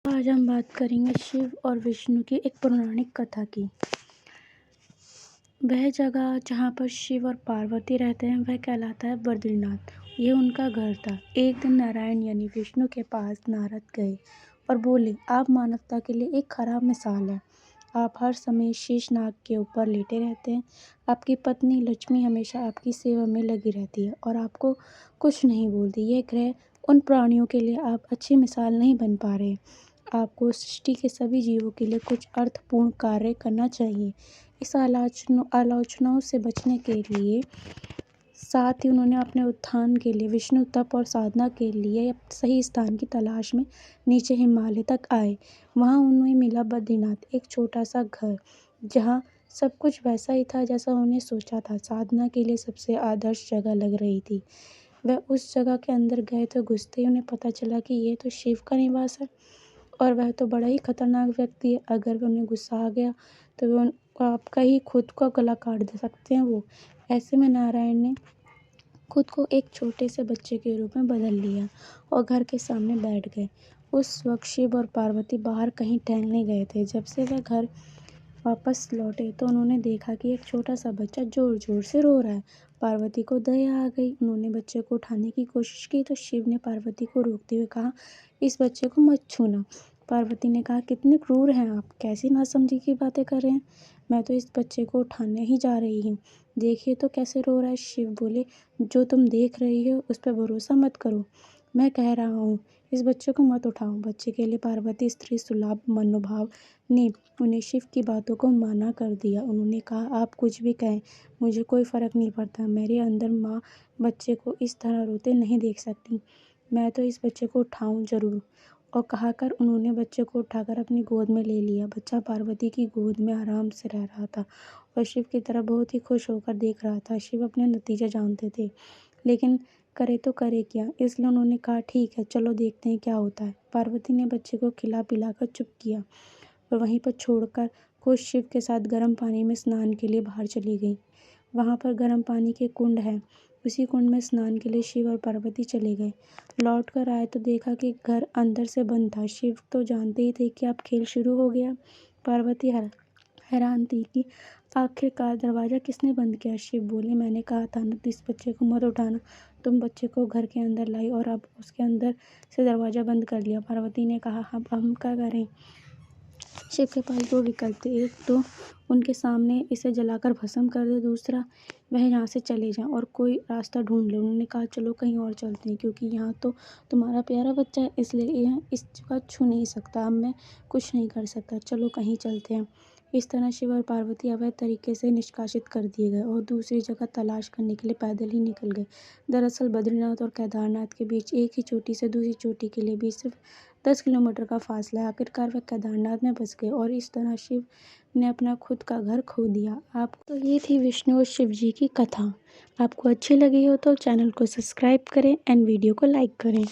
आज हम बात करेंगे शिव और विष्णु की एक पौराणिक कथा की। वह जगह जहाँ पर शिव और पार्वती रहते हैं वह कहलाता है बद्रीनाथ। ये उनका घर था। एक दिन नारायण यानी विष्णु के पास नारद गए और बोले, आप मानवता के लिए एक खराब मिसाल है। आप हर समय शेष नाग के ऊपर लेटे रहते हैं। आपकी पत्नी लक्ष्मी हमेशा आपकी सेवा में लगी रहती है और आपको कुछ नहीं बोलती। यह ग्रह उन प्राणियों के लिए आप अच्छी मिसाल नहीं बन पा रहे। आपको सृष्टि के सभी जीवों के लिए कुछ अर्थपूर्ण कार्य करना चाहिए। इस आलोचनाओं से बचने के लिए साथ ही उन्होंने अपने उत्थान के लिए विष्णु तप और साधना के लिए सही स्थान की तलाश में नीचे हिमालय तक आए। वहाँ उन्हें मिला बद्रीनाथ, एक छोटा सा घर जहाँ सब कुछ वैसा ही था जैसा उन्होंने सोचा था। साधना के लिए सबसे आदर्श जगह लग रही थी। वह उस जगह के अंदर गए तो घुसते ही उन्हें पता चला कि ये तो शिव का निवास है और वह तो बड़ा ही खतरनाक व्यक्ति है। अगर उन्हें गुस्सा आ गया तो वे आपका ही खुद का गला काट दे सकते हैं वो। ऐसे में नारायण ने खुद को एक छोटे से बच्चे के रूप में बदल लिया और घर के सामने बैठ गए। उस वक्त शिव और पार्वती बाहर कहीं टहलने गए थे। जब से वह घर वापस लौटे तो उन्होंने देखा कि एक छोटा सा बच्चा जोर जोर से रो रहा है। पार्वती को दया आ गई। उन्होंने बच्चे को उठाने की कोशिश की तो शिव ने पार्वती को रोकते हुए कहा, इस बच्चे को मत छूना। पार्वती ने कहा, कितने क्रूर हैं आप, कैसी नासमझी की बातें कर रहे हैं। मैं तो इस बच्चे को उठाने ही जा रही हूँ, देखिए तो कैसे रो रहा है। शिव बोले, जो तुम देख रही हो उस पर भरोसा मत करो। मैं कह रहा हूँ इस बच्चे को मत उठाओ। बच्चे के लिए पार्वती स्त्री सुलभ मनोभाव ने उन्हें शिव की बातों को माना कर दिया। उन्होंने कहा, आप कुछ भी कहें, मुझे कोई फ़र्क नहीं पड़ता। मेरे अंदर माँ बच्चे को इस तरह रोते नहीं देख सकती। मैं तो इस बच्चे को उठाऊं ज़रूर। और कहकर उन्होंने बच्चे को उठाकर अपनी गोद में ले लिया। बच्चा पार्वती की गोद में आराम से रह रहा था और शिव की तरफ बहुत ही खुश होकर देख रहा था। शिव अपने नतीजे जानते थे, लेकिन करे तो करे क्या, इसलिए उन्होंने कहा, ठीक है चलो देखते हैं क्या होता है। पार्वती ने बच्चे को खिला पिलाकर चुप किया और वहीं पर छोड़कर खुद शिव के साथ गर्म पानी में स्नान के लिए बाहर चली गई। वहाँ पर गर्म पानी के कुंड है, उसी कुंड में स्नान के लिए शिव और पार्वती चले गए। लौट कर आए तो देखा कि घर अंदर से बंद था। शिव तो जानते ही थे कि अब खेल शुरू हो गया। पार्वती हैरान थी कि आखिरकार दरवाज़ा किसने बंद किया। शिव बोले, मैंने कहा था ना इस बच्चे को मत उठाना। तुम बच्चे को घर के अंदर लाई और अब उसके अंदर से दरवाज़ा बंद कर लिया। पार्वती ने कहा, अब हम क्या करें। शिव के पास दो विकल्प थे, एक तो उनके सामने इसे जलाकर भस्म कर दे, दूसरा वह यहाँ से चले जाएं और कोई रास्ता ढूंढ ले। उन्होंने कहा, चलो कहीं और चलते हैं, क्योंकि यहाँ तो तुम्हारा प्यारा बच्चा है, इसलिए यह इस जगह छू नहीं सकता। अब मैं कुछ नहीं कर सकता, चलो कहीं चलते हैं। इस तरह शिव और पार्वती अवैध तरीके से निष्कासित कर दिए गए और दूसरी जगह तलाश करने के लिए पैदल ही निकल गए। दरअसल बद्रीनाथ और केदारनाथ के बीच एक ही चोटी से दूसरी चोटी के लिए भी सिर्फ 10 किलोमीटर का फासला है। आखिरकार वह केदारनाथ में बस गए और इस तरह शिव ने अपना खुद का घर खो दिया। आपको तो ये थी विष्णु और शिव जी की कथा। आपको अच्छी लगी हो तो चैनल को सब्सक्राइब करें एंड वीडियो को लाइक करें।